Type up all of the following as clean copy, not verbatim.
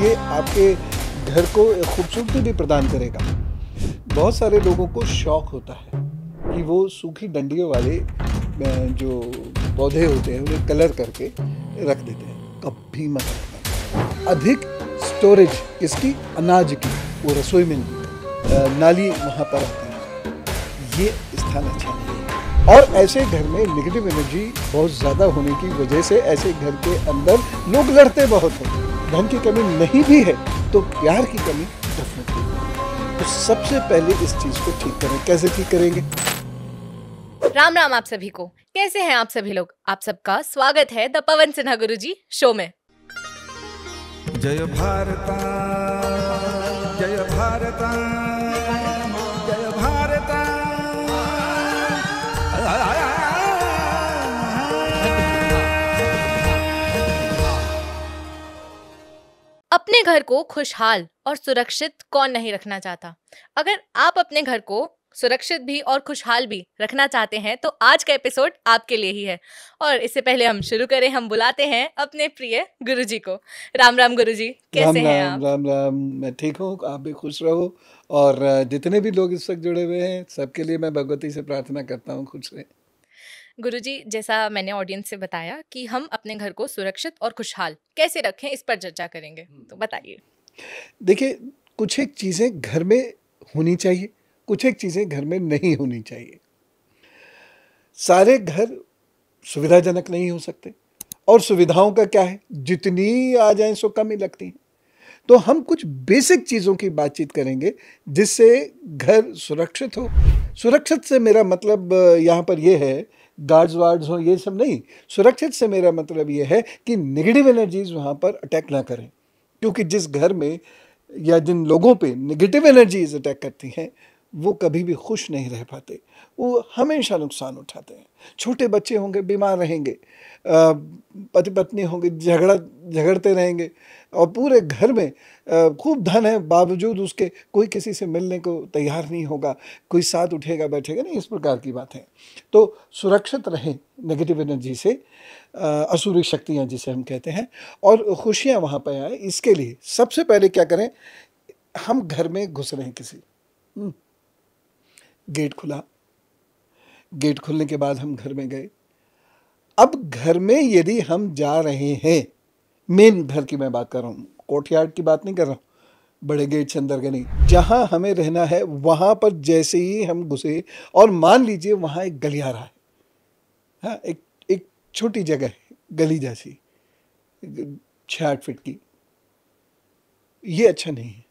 ये आपके घर को खूबसूरती भी प्रदान करेगा। बहुत सारे लोगों को शौक होता है कि वो सूखी डंडियों वाले जो पौधे होते हैं उन्हें कलर करके रख देते हैं। कभी मत रखना। अधिक स्टोरेज इसकी अनाज की वो रसोई में नाली वहाँ पर आती है, ये स्थान अच्छा नहीं है। और ऐसे घर में नेगेटिव एनर्जी बहुत ज़्यादा होने की वजह से ऐसे घर के अंदर लोग लड़ते बहुत हैं। धन की कमी नहीं भी है तो प्यार की कमी डेफिनेटली है। तो सबसे पहले इस चीज़ को ठीक करें। कैसे ठीक करेंगे? राम राम आप सभी को। कैसे हैं आप सभी लोग? आप सबका स्वागत है the Pawan Sinha Guruji show में। जय भारता जय भारता जय भारता। अपने घर को खुशहाल और सुरक्षित कौन नहीं रखना चाहता। अगर आप अपने घर को सुरक्षित भी और खुशहाल भी रखना चाहते हैं तो आज का एपिसोड आपके लिए ही है। और इससे पहले हम शुरू करें, हम बुलाते हैं अपने प्रिय गुरुजी को। राम राम गुरुजी, कैसे हैं आप? राम राम, मैं ठीक हूँ, आप भी खुश रहो। और जितने भी लोग इस वक्त जुड़े हुए हैं सबके लिए मैं भगवती से प्रार्थना करता हूँ खुश रहे। गुरुजी, जैसा मैंने ऑडियंस से बताया कि हम अपने घर को सुरक्षित और खुशहाल कैसे रखें, इस पर चर्चा करेंगे, तो बताइए। देखिए, कुछ एक चीज़ें घर में होनी चाहिए, कुछ एक चीज़ें घर में नहीं होनी चाहिए। सारे घर सुविधाजनक नहीं हो सकते और सुविधाओं का क्या है, जितनी आ जाएं सो कम ही लगती हैं। तो हम कुछ बेसिक चीज़ों की बातचीत करेंगे जिससे घर सुरक्षित हो। सुरक्षित से मेरा मतलब यहाँ पर यह है गार्ड्स वार्ड्स हो, ये सब नहीं। सुरक्षित से मेरा मतलब ये है कि नेगेटिव एनर्जीज वहाँ पर अटैक ना करें, क्योंकि जिस घर में या जिन लोगों पे नेगेटिव एनर्जीज अटैक करती हैं वो कभी भी खुश नहीं रह पाते, वो हमेशा नुकसान उठाते हैं। छोटे बच्चे होंगे बीमार रहेंगे, पति पत्नी होंगे झगड़ते रहेंगे, और पूरे घर में खूब धन है बावजूद उसके कोई किसी से मिलने को तैयार नहीं होगा, कोई साथ उठेगा बैठेगा नहीं, इस प्रकार की बात है। तो सुरक्षित रहें नेगेटिव एनर्जी से, असुरी शक्तियाँ जिसे हम कहते हैं, और खुशियाँ वहाँ पर आए। इसके लिए सबसे पहले क्या करें, हम घर में घुस रहे हैं किसी, गेट खुला, गेट खुलने के बाद हम घर में गए। अब घर में यदि हम जा रहे हैं, मेन घर की मैं बात कर रहा हूँ, कोर्टयार्ड की बात नहीं कर रहा हूँ, बड़े गेट से अंदर के नहीं, जहाँ हमें रहना है वहाँ पर जैसे ही हम घुसे, और मान लीजिए वहाँ एक गलियारा है, हाँ, एक छोटी जगह है, गली जैसी 6-8 फीट की, ये अच्छा नहीं है।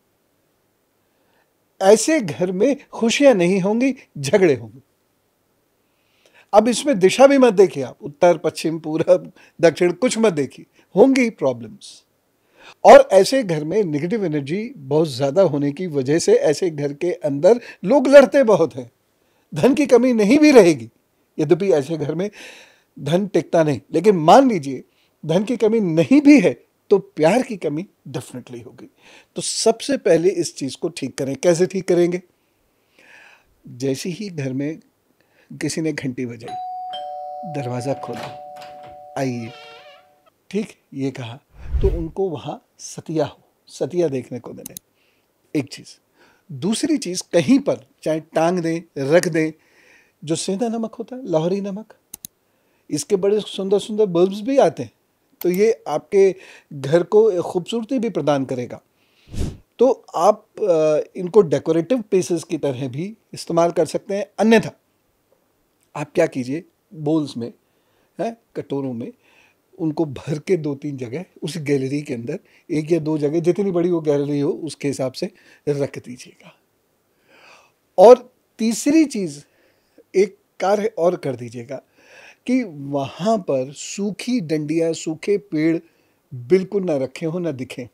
ऐसे घर में खुशियां नहीं होंगी, झगड़े होंगे। अब इसमें दिशा भी मत देखिए आप, उत्तर पश्चिम पूरब दक्षिण कुछ मत देखिए, होंगी प्रॉब्लम्स। और ऐसे घर में नेगेटिव एनर्जी बहुत ज़्यादा होने की वजह से ऐसे घर के अंदर लोग लड़ते बहुत हैं। धन की कमी नहीं भी रहेगी, यद्यपि ऐसे घर में धन टिकता नहीं, लेकिन मान लीजिए धन की कमी नहीं भी है तो प्यार की कमी डेफिनेटली होगी। तो सबसे पहले इस चीज़ को ठीक करें। कैसे ठीक करेंगे? जैसे ही घर में किसी ने घंटी बजाई, दरवाज़ा खोला, आइए, ठीक, ये कहा, तो उनको वहाँ सतिया देखने को मिले, एक चीज़। दूसरी चीज़, कहीं पर चाहे टांग दें, रख दें, जो सेंधा नमक होता है, लाहौरी नमक, इसके बड़े सुंदर सुंदर बल्ब्स भी आते हैं, तो ये आपके घर को खूबसूरती भी प्रदान करेगा। तो आप इनको डेकोरेटिव पीसेस की तरह भी इस्तेमाल कर सकते हैं। अन्यथा आप क्या कीजिए, बोल्स में, कटोरों में, उनको भर के 2-3 जगह उस गैलरी के अंदर, 1 या 2 जगह, जितनी बड़ी वो गैलरी हो उसके हिसाब से रख दीजिएगा। और तीसरी चीज़, एक कार्य और कर दीजिएगा कि वहाँ पर सूखी डंडियाँ, सूखे पेड़ बिल्कुल ना रखे हो, ना दिखें,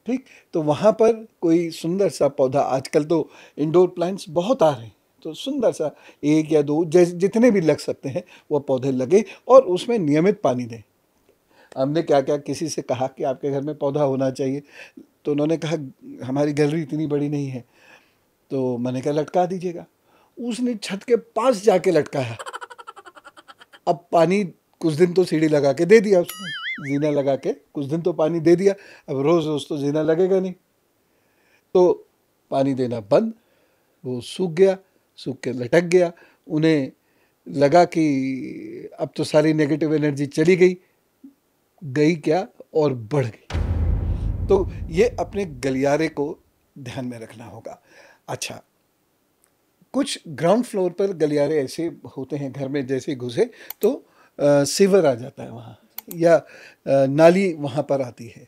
ठीक। तो वहाँ पर कोई सुंदर सा पौधा, आजकल तो इंडोर प्लांट्स बहुत आ रहे हैं, तो सुंदर सा 1 या 2 जितने भी लग सकते हैं वो पौधे लगे, और उसमें नियमित पानी दें। हमने क्या क्या किसी से कहा कि आपके घर में पौधा होना चाहिए, तो उन्होंने कहा हमारी गैलरी इतनी बड़ी नहीं है, तो मैंने कहा लटका दीजिएगा। उसने छत के पास जाके लटकाया। अब पानी कुछ दिन तो सीढ़ी लगा के दे दिया उसने, जीना लगा के कुछ दिन तो पानी दे दिया, अब रोज़ रोज़ तो जीना लगेगा नहीं, तो पानी देना बंद, वो सूख गया, सूख के लटक गया। उन्हें लगा कि अब तो सारी नेगेटिव एनर्जी चली गई, गई क्या और बढ़ गई। तो ये अपने गलियारे को ध्यान में रखना होगा। अच्छा, कुछ ग्राउंड फ्लोर पर गलियारे ऐसे होते हैं घर में, जैसे घुसे तो सीवर आ जाता है वहाँ, या नाली वहाँ पर आती है।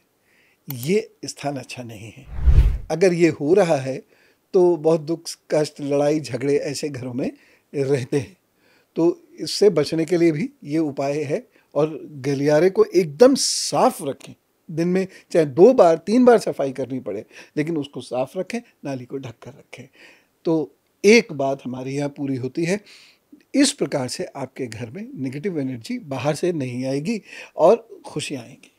ये स्थान अच्छा नहीं है। अगर ये हो रहा है तो बहुत दुख कष्ट लड़ाई झगड़े ऐसे घरों में रहते हैं, तो इससे बचने के लिए भी ये उपाय है। और गलियारे को एकदम साफ रखें, दिन में चाहे 2 बार 3 बार सफाई करनी पड़े, लेकिन उसको साफ रखें, नाली को ढक कर रखें। तो एक बात हमारे यहाँ पूरी होती है। इस प्रकार से आपके घर में नेगेटिव एनर्जी बाहर से नहीं आएगी और खुशियाँ आएंगी।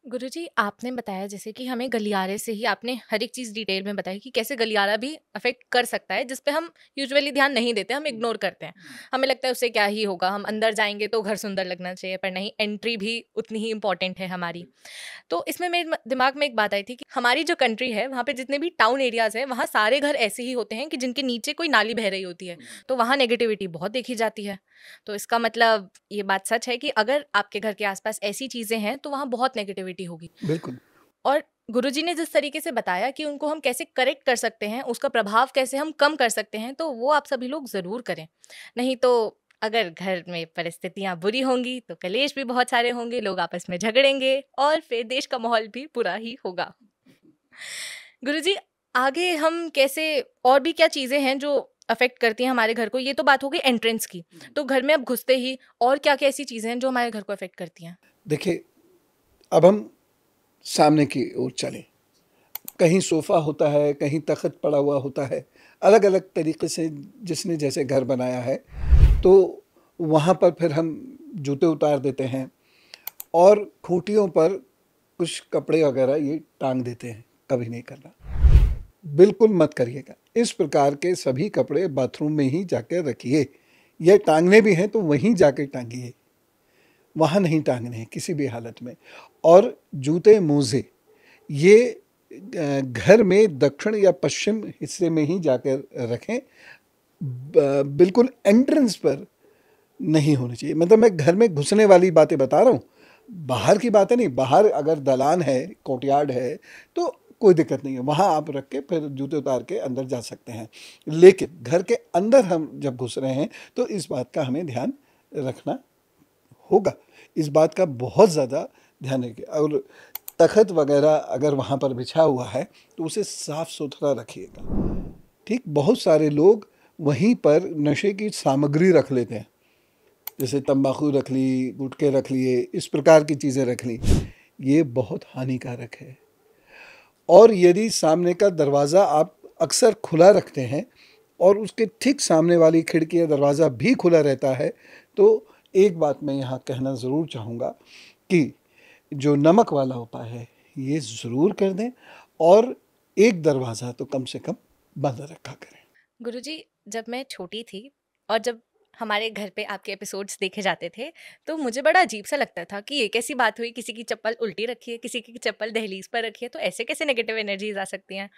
गुरुजी, आपने बताया जैसे कि हमें गलियारे से ही, आपने हर एक चीज़ डिटेल में बताई कि कैसे गलियारा भी अफेक्ट कर सकता है, जिस पे हम यूजुअली ध्यान नहीं देते, हम इग्नोर करते हैं। हमें लगता है उससे क्या ही होगा, हम अंदर जाएंगे तो घर सुंदर लगना चाहिए, पर नहीं, एंट्री भी उतनी ही इम्पॉर्टेंट है हमारी। तो इसमें मेरे दिमाग में एक बात आई थी कि हमारी जो कंट्री है, वहाँ पे जितने भी टाउन एरियाज हैं, वहाँ सारे घर ऐसे ही होते हैं कि जिनके नीचे कोई नाली बह रही होती है, तो वहाँ नेगेटिविटी बहुत देखी जाती है। तो इसका मतलब ये बात सच है कि अगर आपके घर के आसपास ऐसी चीज़ें हैं तो वहाँ बहुत नेगेटिविटी होगी। बिल्कुल। और गुरुजी ने जिस तरीके से बताया कि उनको हम कैसे करेक्ट कर सकते हैं, उसका प्रभाव कैसे हम कम कर सकते हैं, तो वो आप सभी लोग ज़रूर करें। नहीं तो अगर घर में परिस्थितियाँ बुरी होंगी तो कलेश भी बहुत सारे होंगे, लोग आपस में झगड़ेंगे और फिर देश का माहौल भी बुरा ही होगा। गुरुजी, आगे हम कैसे, और भी क्या चीज़ें हैं जो अफेक्ट करती हैं हमारे घर को? ये तो बात हो गई एंट्रेंस की। तो घर में अब घुसते ही और क्या-क्या ऐसी चीज़ें हैं जो हमारे घर को अफेक्ट करती हैं? देखिए, अब हम सामने की ओर चलें। कहीं सोफ़ा होता है, कहीं तख़्त पड़ा हुआ होता है, अलग अलग तरीके से जिसने जैसे घर बनाया है, तो वहाँ पर फिर हम जूते उतार देते हैं और खूंटियों पर कुछ कपड़े वगैरह ये टांग देते हैं। कभी नहीं करना, बिल्कुल मत करिएगा। इस प्रकार के सभी कपड़े बाथरूम में ही जाकर रखिए, ये टांगने भी हैं तो वहीं जाके टांगिए, वहाँ नहीं टांगने हैं किसी भी हालत में। और जूते मोज़े ये घर में दक्षिण या पश्चिम हिस्से में ही जाकर रखें, बिल्कुल एंट्रेंस पर नहीं होनी चाहिए। मतलब मैं घर में घुसने वाली बातें बता रहा हूँ, बाहर की बातें नहीं। बाहर अगर दलान है, कोर्टयार्ड है, तो कोई दिक्कत नहीं है, वहाँ आप रख के फिर जूते उतार के अंदर जा सकते हैं। लेकिन घर के अंदर हम जब घुस रहे हैं तो इस बात का हमें ध्यान रखना होगा, इस बात का बहुत ज़्यादा ध्यान रखिए। और तख़्त वगैरह अगर वहाँ पर बिछा हुआ है तो उसे साफ़ सुथरा रखिएगा। ठीक, बहुत सारे लोग वहीं पर नशे की सामग्री रख लेते हैं, जैसे तंबाकू रख ली, गुटखे रख लिए, इस प्रकार की चीज़ें रख ली। ये बहुत हानिकारक है। और यदि सामने का दरवाज़ा आप अक्सर खुला रखते हैं और उसके ठीक सामने वाली खिड़की या दरवाज़ा भी खुला रहता है, तो एक बात मैं यहाँ कहना ज़रूर चाहूँगा कि जो नमक वाला उपाय है ये ज़रूर कर दें, और एक दरवाज़ा तो कम से कम बंद रखा करें। गुरुजी, जब मैं छोटी थी और जब हमारे घर पे आपके एपिसोड्स देखे जाते थे, तो मुझे बड़ा अजीब सा लगता था कि ये कैसी बात हुई, किसी की चप्पल उल्टी रखी है, किसी की चप्पल दहलीज पर रखी है, तो ऐसे कैसे नेगेटिव एनर्जीज आ सकती हैं।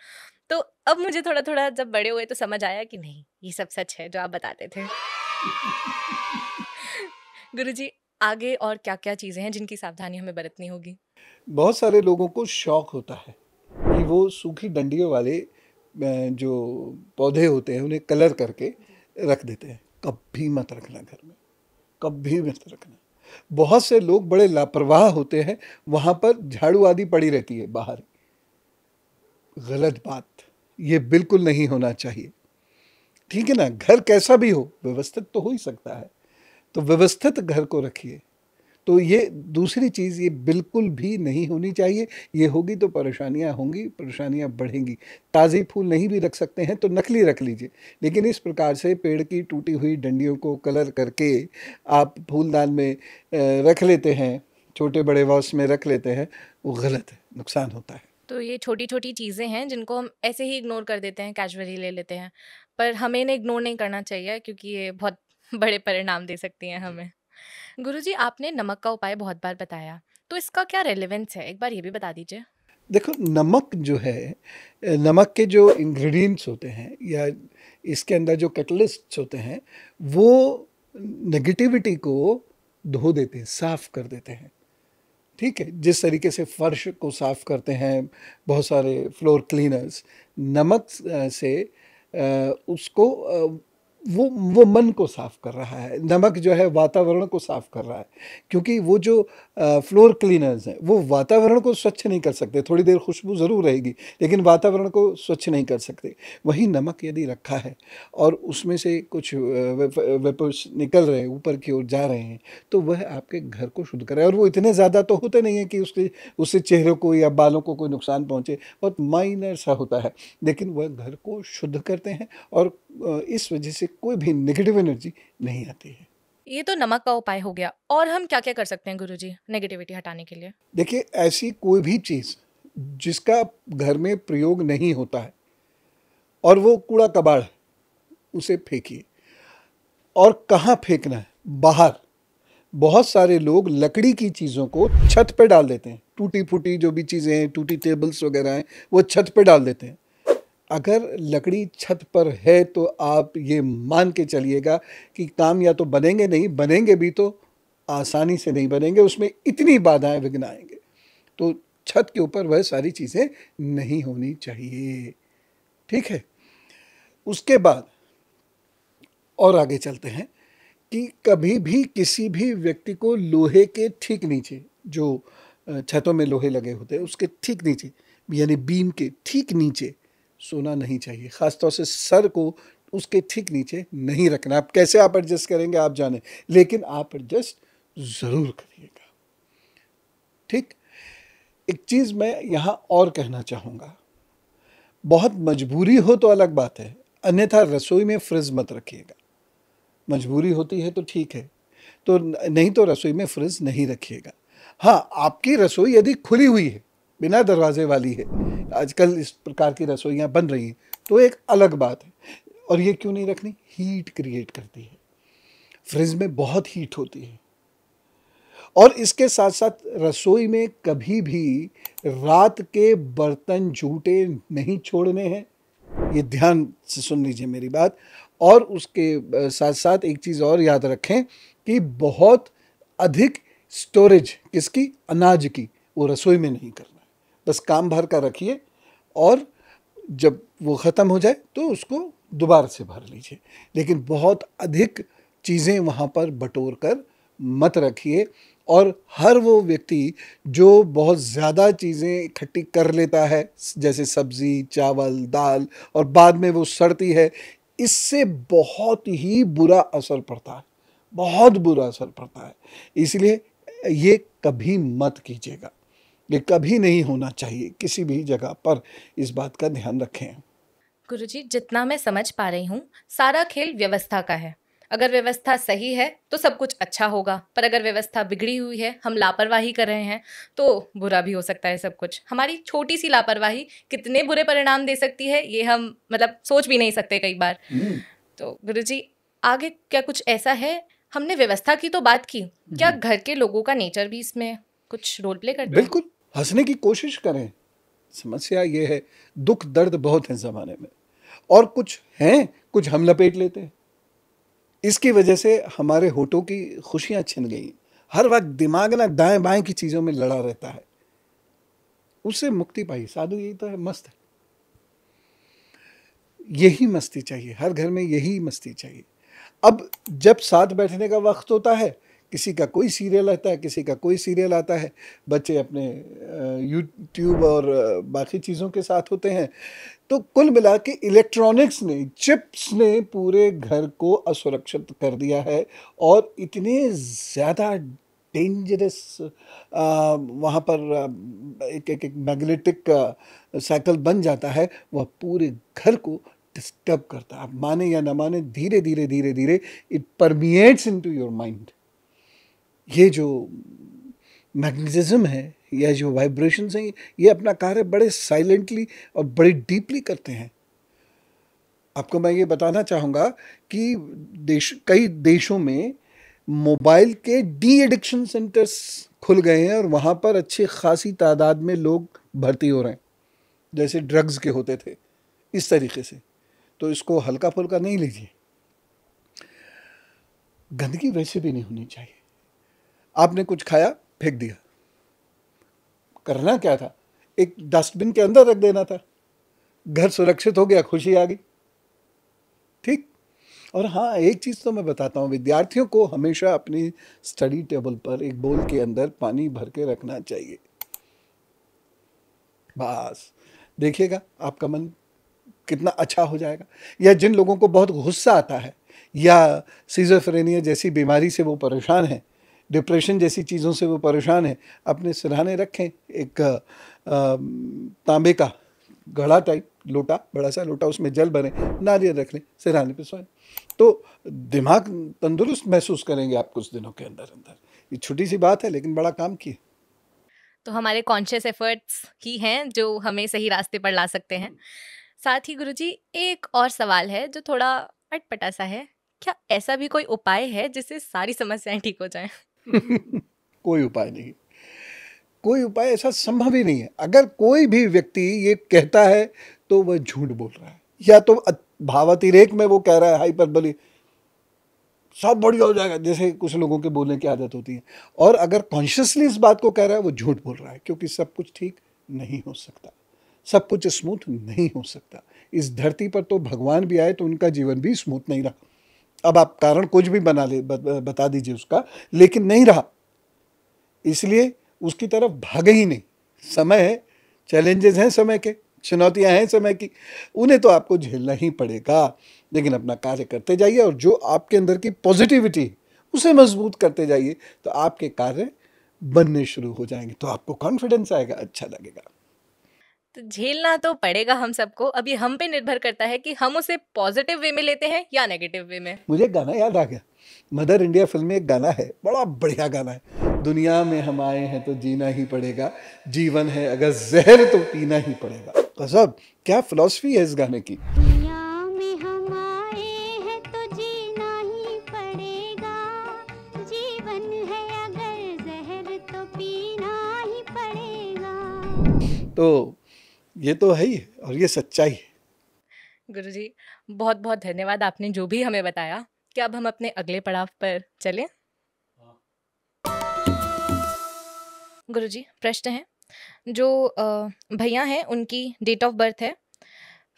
तो अब मुझे थोड़ा थोड़ा जब बड़े हुए तो समझ आया कि नहीं, ये सब सच है जो आप बताते थे। गुरुजी, आगे और क्या क्या चीज़ें हैं जिनकी सावधानी हमें बरतनी होगी? बहुत सारे लोगों को शौक़ होता है कि वो सूखी डंडियों वाले जो पौधे होते हैं उन्हें कलर करके रख देते हैं। कभी मत रखना घर में, कभी मत रखना। बहुत से लोग बड़े लापरवाह होते हैं, वहाँ पर झाड़ू आदि पड़ी रहती है बाहर। गलत बात, ये बिल्कुल नहीं होना चाहिए। ठीक है ना, घर कैसा भी हो, व्यवस्थित तो हो ही सकता है, तो व्यवस्थित घर को रखिए। तो ये दूसरी चीज़, ये बिल्कुल भी नहीं होनी चाहिए। ये होगी तो परेशानियां होंगी, परेशानियां बढ़ेंगी। ताज़े फूल नहीं भी रख सकते हैं तो नकली रख लीजिए, लेकिन इस प्रकार से पेड़ की टूटी हुई डंडियों को कलर करके आप फूलदान में रख लेते हैं, छोटे बड़े वॉस में रख लेते हैं, वो गलत है, नुकसान होता है। तो ये छोटी छोटी चीज़ें हैं जिनको हम ऐसे ही इग्नोर कर देते हैं, कैजुअली ले लेते हैं, पर हमें इन्हें इग्नोर नहीं करना चाहिए क्योंकि ये बहुत बड़े परिणाम दे सकती हैं हमें। गुरुजी, आपने नमक का उपाय बहुत बार बताया, तो इसका क्या रेलेवेंस है, एक बार ये भी बता दीजिए। देखो, नमक जो है, नमक के जो इंग्रेडिएंट्स होते हैं या इसके अंदर जो कैटलिस्ट्स होते हैं, वो नेगेटिविटी को धो देते हैं, साफ कर देते हैं। ठीक है, जिस तरीके से फर्श को साफ करते हैं बहुत सारे फ्लोर क्लीनर्स, नमक से उसको वो मन को साफ कर रहा है। नमक जो है वातावरण को साफ कर रहा है, क्योंकि वो जो फ्लोर क्लीनर्स हैं वो वातावरण को स्वच्छ नहीं कर सकते। थोड़ी देर खुशबू ज़रूर रहेगी, लेकिन वातावरण को स्वच्छ नहीं कर सकते। वही नमक यदि रखा है और उसमें से कुछ वेपर्स निकल रहे हैं, ऊपर की ओर जा रहे हैं, तो वह आपके घर को शुद्ध करे। और वो इतने ज़्यादा तो होते नहीं है कि उससे चेहरे को या बालों को कोई नुकसान पहुँचे, बहुत माइनर सा होता है, लेकिन वह घर को शुद्ध करते हैं और इस वजह से कोई भी नेगेटिव एनर्जी नहीं आती है। ये तो नमक का उपाय हो गया, और हम क्या क्या कर सकते हैं गुरुजी नेगेटिविटी हटाने के लिए? देखिए, ऐसी कोई भी चीज़ जिसका घर में प्रयोग नहीं होता है और वो कूड़ा कबाड़ है, उसे फेंकिए। और कहाँ फेंकना है? बाहर। बहुत सारे लोग लकड़ी की चीज़ों को छत पे डाल देते हैं। टूटी फूटी जो भी चीज़ें हैं, टूटी टेबल्स वगैरह हैं, वो छत पे डाल देते हैं। अगर लकड़ी छत पर है तो आप ये मान के चलिएगा कि काम या तो बनेंगे नहीं, बनेंगे भी तो आसानी से नहीं बनेंगे, उसमें इतनी बाधाएं विघ्न आएंगे। तो छत के ऊपर वह सारी चीज़ें नहीं होनी चाहिए। ठीक है, उसके बाद और आगे चलते हैं कि कभी भी किसी भी व्यक्ति को लोहे के ठीक नीचे, जो छतों में लोहे लगे होते हैं उसके ठीक नीचे, यानी बीम के ठीक नीचे सोना नहीं चाहिए। ख़ासतौर से सर को उसके ठीक नीचे नहीं रखना। आप कैसे आप एडजस्ट करेंगे आप जाने, लेकिन आप एडजस्ट ज़रूर करिएगा। ठीक। एक चीज़ मैं यहाँ और कहना चाहूँगा, बहुत मजबूरी हो तो अलग बात है, अन्यथा रसोई में फ्रिज मत रखिएगा। मजबूरी होती है तो ठीक है, तो नहीं तो रसोई में फ्रिज नहीं रखिएगा। हाँ, आपकी रसोई यदि खुली हुई है, बिना दरवाजे वाली है, आजकल इस प्रकार की रसोइयाँ बन रही हैं, तो एक अलग बात है। और ये क्यों नहीं रखनी? हीट क्रिएट करती है, फ्रिज में बहुत हीट होती है। और इसके साथ साथ रसोई में कभी भी रात के बर्तन झूठे नहीं छोड़ने हैं, ये ध्यान से सुन लीजिए मेरी बात। और उसके साथ साथ एक चीज़ और याद रखें कि बहुत अधिक स्टोरेज किसकी? अनाज की, वो रसोई में नहीं करना है। बस काम भर कर रखिए और जब वो ख़त्म हो जाए तो उसको दोबारा से भर लीजिए, लेकिन बहुत अधिक चीज़ें वहाँ पर बटोर कर मत रखिए। और हर वो व्यक्ति जो बहुत ज़्यादा चीज़ें इकट्ठी कर लेता है, जैसे सब्ज़ी, चावल, दाल, और बाद में वो सड़ती है, इससे बहुत ही बुरा असर पड़ता है, बहुत बुरा असर पड़ता है। इसलिए ये कभी मत कीजिएगा, ये कभी नहीं होना चाहिए किसी भी जगह पर। इस बात का ध्यान रखें। गुरुजी, जितना मैं समझ पा रही हूँ, सारा खेल व्यवस्था का है। अगर व्यवस्था सही है तो सब कुछ अच्छा होगा, पर अगर व्यवस्था बिगड़ी हुई है, हम लापरवाही कर रहे हैं, तो बुरा भी हो सकता है सब कुछ। हमारी छोटी सी लापरवाही कितने बुरे परिणाम दे सकती है, ये हम सोच भी नहीं सकते कई बार। तो गुरुजी, आगे क्या कुछ ऐसा है? हमने व्यवस्था की तो बात की, क्या घर के लोगों का नेचर भी इसमें कुछ रोल प्ले करता है? बिल्कुल, हंसने की कोशिश करें। समस्या ये है, दुख दर्द बहुत है ज़माने में, और कुछ हैं, कुछ हम लपेट लेते हैं। इसकी वजह से हमारे होठों की खुशियां छिन गई। हर वक्त दिमाग ना दाएं बाएं की चीज़ों में लड़ा रहता है, उससे मुक्ति पाई। साधु यही तो है, मस्त है। यही मस्ती चाहिए, हर घर में यही मस्ती चाहिए। अब जब साथ बैठने का वक्त होता है, किसी का कोई सीरियल आता है, किसी का कोई सीरियल आता है, बच्चे अपने यूट्यूब और बाकी चीज़ों के साथ होते हैं, तो कुल मिला के इलेक्ट्रॉनिक्स ने, चिप्स ने पूरे घर को असुरक्षित कर दिया है। और इतने ज़्यादा डेंजरस वहाँ पर एक मैग्नेटिक साइकिल बन जाता है, वह पूरे घर को डिस्टर्ब करता है। आप माने या ना माने, धीरे धीरे धीरे धीरे इट परमिएट्स इनटू योर माइंड। ये जो मैग्नेटिज्म है या जो वाइब्रेशंस हैं, ये अपना कार्य बड़े साइलेंटली और बड़े डीपली करते हैं। आपको मैं ये बताना चाहूँगा कि कई देशों में मोबाइल के डी एडिक्शन सेंटर्स खुल गए हैं और वहाँ पर अच्छी खासी तादाद में लोग भर्ती हो रहे हैं, जैसे ड्रग्स के होते थे, इस तरीके से। तो इसको हल्का फुल्का नहीं लीजिए। गंदगी वैसे भी नहीं होनी चाहिए। आपने कुछ खाया, फेंक दिया, करना क्या था? एक डस्टबिन के अंदर रख देना था। घर सुरक्षित हो गया, खुशी आ गई। ठीक। और हाँ, एक चीज़ तो मैं बताता हूँ, विद्यार्थियों को हमेशा अपनी स्टडी टेबल पर एक बोल के अंदर पानी भर के रखना चाहिए। बस देखिएगा आपका मन कितना अच्छा हो जाएगा। या जिन लोगों को बहुत गुस्सा आता है या सिजोफ्रेनिया जैसी बीमारी से वो परेशान है, डिप्रेशन जैसी चीज़ों से वो परेशान है, अपने सिरहाने रखें एक तांबे का घड़ा टाइप लोटा, बड़ा सा लोटा, उसमें जल भरें, नारियल रख लें, सिरहाने पे सोएं, तो दिमाग तंदुरुस्त महसूस करेंगे आप कुछ दिनों के अंदर अंदर। ये छोटी सी बात है लेकिन बड़ा काम की है। तो हमारे कॉन्शियस एफर्ट्स ही हैं जो हमें सही रास्ते पर ला सकते हैं। साथ ही गुरुजी एक और सवाल है जो थोड़ा अटपटा सा है। क्या ऐसा भी कोई उपाय है जिससे सारी समस्याएं ठीक हो जाएं? कोई उपाय नहीं, कोई उपाय ऐसा संभव ही नहीं है। अगर कोई भी व्यक्ति ये कहता है तो वह झूठ बोल रहा है, या तो भावातिरेक में वो कह रहा है, हाइपरबोली, सब बढ़िया हो जाएगा, जैसे कुछ लोगों के बोलने की आदत होती है। और अगर कॉन्शियसली इस बात को कह रहा है, वो झूठ बोल रहा है, क्योंकि सब कुछ ठीक नहीं हो सकता, सब कुछ स्मूथ नहीं हो सकता। इस धरती पर तो भगवान भी आए तो उनका जीवन भी स्मूथ नहीं रहा। अब आप कारण कुछ भी बता दीजिए उसका, लेकिन नहीं रहा, इसलिए उसकी तरफ भागे ही नहीं। समय है, चैलेंजेस हैं समय के, चुनौतियां हैं समय की, उन्हें तो आपको झेलना ही पड़ेगा। लेकिन अपना कार्य करते जाइए और जो आपके अंदर की पॉजिटिविटी उसे मजबूत करते जाइए, तो आपके कार्य बनने शुरू हो जाएंगे, तो आपको कॉन्फिडेंस आएगा, अच्छा लगेगा। तो झेलना तो पड़ेगा हम सबको। अभी हम पे निर्भर करता है कि हम उसे पॉजिटिव वे में लेते हैं या नेगेटिव वे में। मुझे गाना याद आ गया, मदर इंडिया फिल्म में एक गाना है, बड़ा बढ़िया गाना है, दुनिया में हम आए हैं तो जीना ही पड़ेगा, जीवन है अगर जहर तो पीना ही पड़ेगा। गजब, क्या फिलॉसफी है इस गाने की। दुनिया में हम आए हैं तो जीना ही पड़ेगा, जीवन है अगर जहर तो पीना ही पड़ेगा। तो ये तो है ही, और ये सच्चाई है। गुरुजी बहुत बहुत धन्यवाद, आपने जो भी हमें बताया। क्या अब हम अपने अगले पड़ाव पर चलें? गुरुजी प्रश्न है, जो भैया हैं उनकी डेट ऑफ बर्थ है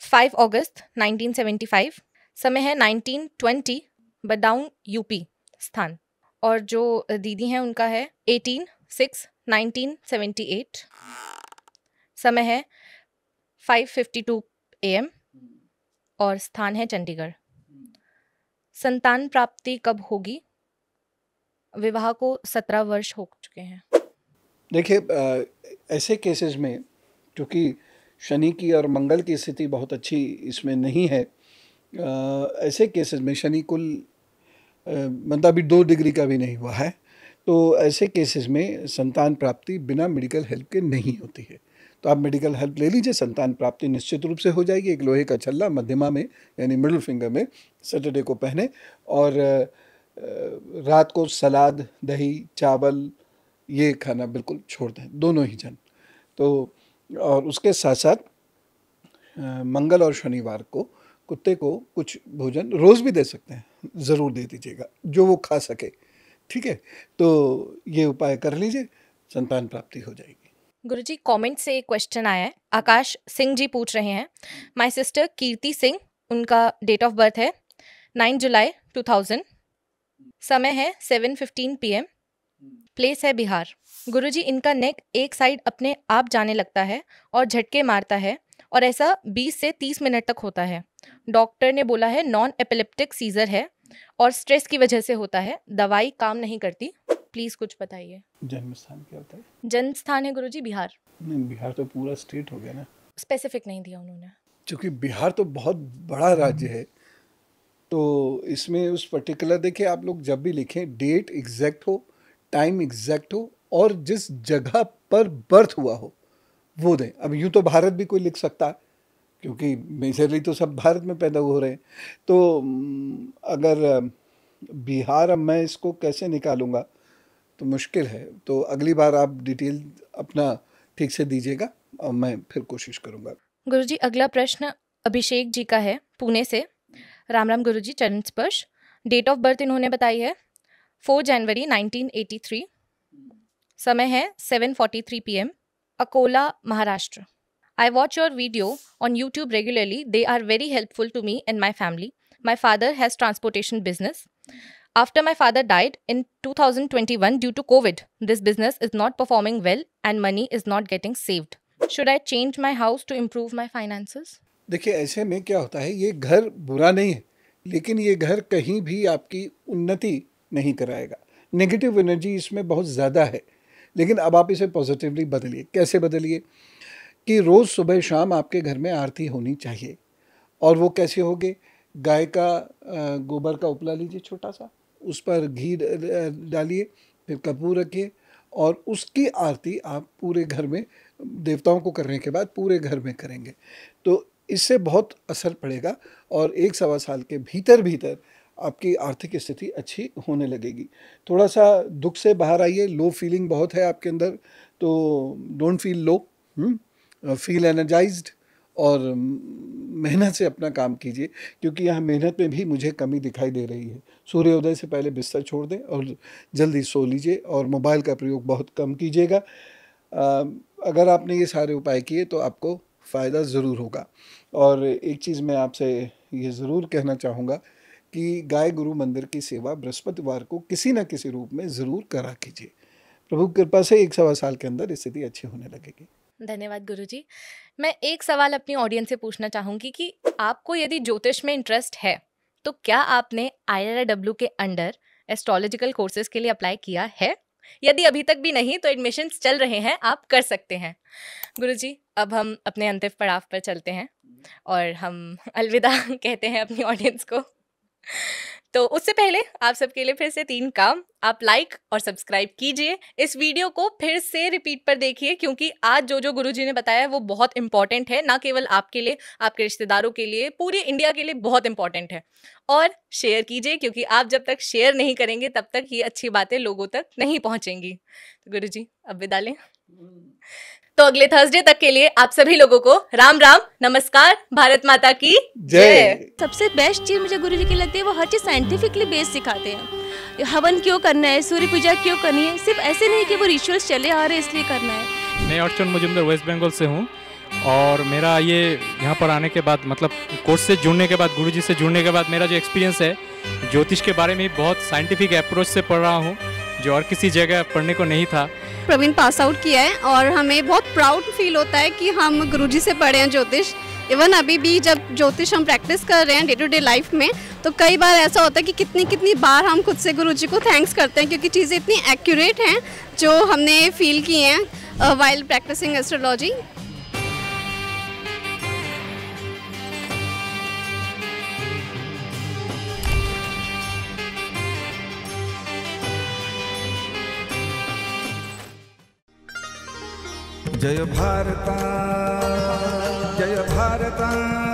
5 अगस्त 1975, समय है 1920, बदाऊं यूपी स्थान, और जो दीदी हैं उनका है 18/6/1978, समय है 5:52 AM और स्थान है चंडीगढ़। संतान प्राप्ति कब होगी? विवाह को 17 वर्ष हो चुके हैं। देखिए, ऐसे केसेस में क्योंकि शनि की और मंगल की स्थिति बहुत अच्छी इसमें नहीं है, ऐसे केसेस में शनि कुल मतलब अभी 2 डिग्री का भी नहीं हुआ है, तो ऐसे केसेस में संतान प्राप्ति बिना मेडिकल हेल्प के नहीं होती है। तो आप मेडिकल हेल्प ले लीजिए, संतान प्राप्ति निश्चित रूप से हो जाएगी। एक लोहे का छल्ला मध्यमा में यानी मिडिल फिंगर में सैटरडे को पहने, और रात को सलाद, दही, चावल ये खाना बिल्कुल छोड़ दें, दोनों ही जन। तो और उसके साथ साथ मंगल और शनिवार को कुत्ते को कुछ भोजन रोज़ भी दे सकते हैं, ज़रूर दे दीजिएगा जो वो खा सके, ठीक है। तो ये उपाय कर लीजिए, संतान प्राप्ति हो जाएगी। गुरुजी कमेंट से एक क्वेश्चन आया है, आकाश सिंह जी पूछ रहे हैं, माय सिस्टर कीर्ति सिंह, उनका डेट ऑफ बर्थ है 9 जुलाई 2000, समय है 7:15 PM, प्लेस है बिहार। गुरुजी इनका नेक एक साइड अपने आप जाने लगता है और झटके मारता है, और ऐसा 20 से 30 मिनट तक होता है। डॉक्टर ने बोला है नॉन एपिलेप्टिक सीजर है और स्ट्रेस की वजह से होता है, दवाई काम नहीं करती, प्लीज कुछ बताइए। जन्म स्थान क्या होता है? जन्म स्थान है गुरुजी बिहार। नहीं, बिहार तो पूरा स्टेट हो गया ना, स्पेसिफिक नहीं दिया उन्होंने। क्योंकि बिहार तो बहुत बड़ा राज्य है, तो इसमें उस पर्टिकुलर, देखिए आप लोग जब भी लिखें डेट एग्जैक्ट हो, टाइम एग्जैक्ट हो, और जिस जगह पर बर्थ हुआ हो वो दें। अब यूँ तो भारत भी कोई लिख सकता है, क्योंकि मेजरली तो सब भारत में पैदा हो रहे हैं। तो अगर बिहार, अब मैं इसको कैसे निकालूंगा तो मुश्किल है। तो अगली बार आप डिटेल अपना ठीक से दीजिएगा और मैं फिर कोशिश करूंगा। गुरुजी, अगला प्रश्न अभिषेक जी का है, पुणे से। राम राम गुरुजी, चरण स्पर्श। डेट ऑफ बर्थ इन्होंने बताई है 4 जनवरी 1983। समय है 7:43 PM, Akola, Maharashtra. I watch your video on YouTube regularly. They are very helpful to me and my family. My father has transportation business. After my father died in 2021 due to COVID, this business is not performing well and money is not getting saved. Should I change my house to improve my finances? देखिए, ऐसे में क्या होता है, ये घर बुरा नहीं है, लेकिन ये घर कहीं भी आपकी उन्नति नहीं कराएगा। नेगेटिव एनर्जी इसमें बहुत ज़्यादा है, लेकिन अब आप इसे पॉजिटिवली बदलिए। कैसे बदलिए? कि रोज़ सुबह शाम आपके घर में आरती होनी चाहिए। और वो कैसे होगी? गाय का गोबर का उपला लीजिए छोटा सा, उस पर घी डालिए, फिर कपूर रखिए और उसकी आरती आप पूरे घर में, देवताओं को करने के बाद पूरे घर में करेंगे तो इससे बहुत असर पड़ेगा और 1-1.25 साल के भीतर आपकी आर्थिक स्थिति अच्छी होने लगेगी। थोड़ा सा दुख से बाहर आइए, लो फीलिंग बहुत है आपके अंदर, तो don't feel low, feel energised और मेहनत से अपना काम कीजिए, क्योंकि यहाँ मेहनत में भी मुझे कमी दिखाई दे रही है। सूर्योदय से पहले बिस्तर छोड़ दें और जल्दी सो लीजिए और मोबाइल का प्रयोग बहुत कम कीजिएगा। अगर आपने ये सारे उपाय किए तो आपको फ़ायदा ज़रूर होगा। और एक चीज़ मैं आपसे ये ज़रूर कहना चाहूँगा कि गाय गुरु मंदिर की सेवा बृहस्पतिवार को किसी न किसी रूप में ज़रूर करा कीजिए। प्रभु की कृपा से 1-1.25 साल के अंदर स्थिति अच्छी होने लगेगी। धन्यवाद गुरुजी। मैं एक सवाल अपनी ऑडियंस से पूछना चाहूँगी कि आपको यदि ज्योतिष में इंटरेस्ट है तो क्या आपने IRW के अंडर एस्ट्रोलॉजिकल कोर्सेज के लिए अप्लाई किया है? यदि अभी तक भी नहीं तो एडमिशन्स चल रहे हैं, आप कर सकते हैं। गुरुजी, अब हम अपने अंतिम पड़ाव पर चलते हैं और हम अलविदा कहते हैं अपनी ऑडियंस को। तो उससे पहले आप सबके लिए फिर से 3 काम। आप लाइक और सब्सक्राइब कीजिए, इस वीडियो को फिर से रिपीट पर देखिए, क्योंकि आज जो गुरुजी ने बताया है वो बहुत इंपॉर्टेंट है, ना केवल आपके लिए, आपके रिश्तेदारों के लिए, पूरे इंडिया के लिए बहुत इंपॉर्टेंट है। और शेयर कीजिए, क्योंकि आप जब तक शेयर नहीं करेंगे तब तक ये अच्छी बातें लोगों तक नहीं पहुंचेंगी। तो गुरुजी, अब विदा लें। तो अगले थर्सडे तक के लिए आप सभी लोगों को राम राम, नमस्कार, भारत माता की जय। सबसे बेस्ट चीज़ मुझे गुरुजी की लगती है, वो हर चीज़ साइंटिफिकली बेस सिखाते हैं। हवन क्यों करना है, सूर्य पूजा क्यों करनी है, सिर्फ ऐसे नहीं कि वो रिचुअल्स चले आ रहे हैं इसलिए करना है। मैं अर्चन मुजुमदार वेस्ट बंगाल से हूँ और मेरा ये यहाँ पर आने के बाद, मतलब कोर्स से जुड़ने के बाद, गुरुजी से जुड़ने के बाद मेरा जो एक्सपीरियंस है ज्योतिष के बारे में बहुत साइंटिफिक अप्रोच से पढ़ रहा हूँ, जो और किसी जगह पढ़ने को नहीं था। प्रवीण पास आउट किया है और हमें बहुत प्राउड फील होता है कि हम गुरुजी से पढ़े हैं ज्योतिष। इवन अभी भी जब ज्योतिष हम प्रैक्टिस कर रहे हैं डे टू डे लाइफ में, तो कई बार ऐसा होता है कि कितनी बार हम खुद से गुरुजी को थैंक्स करते हैं, क्योंकि चीज़ें इतनी एक्यूरेट हैं जो हमने फील की हैं वाइल प्रैक्टिसिंग एस्ट्रोलॉजी। जय भारता जय भारता।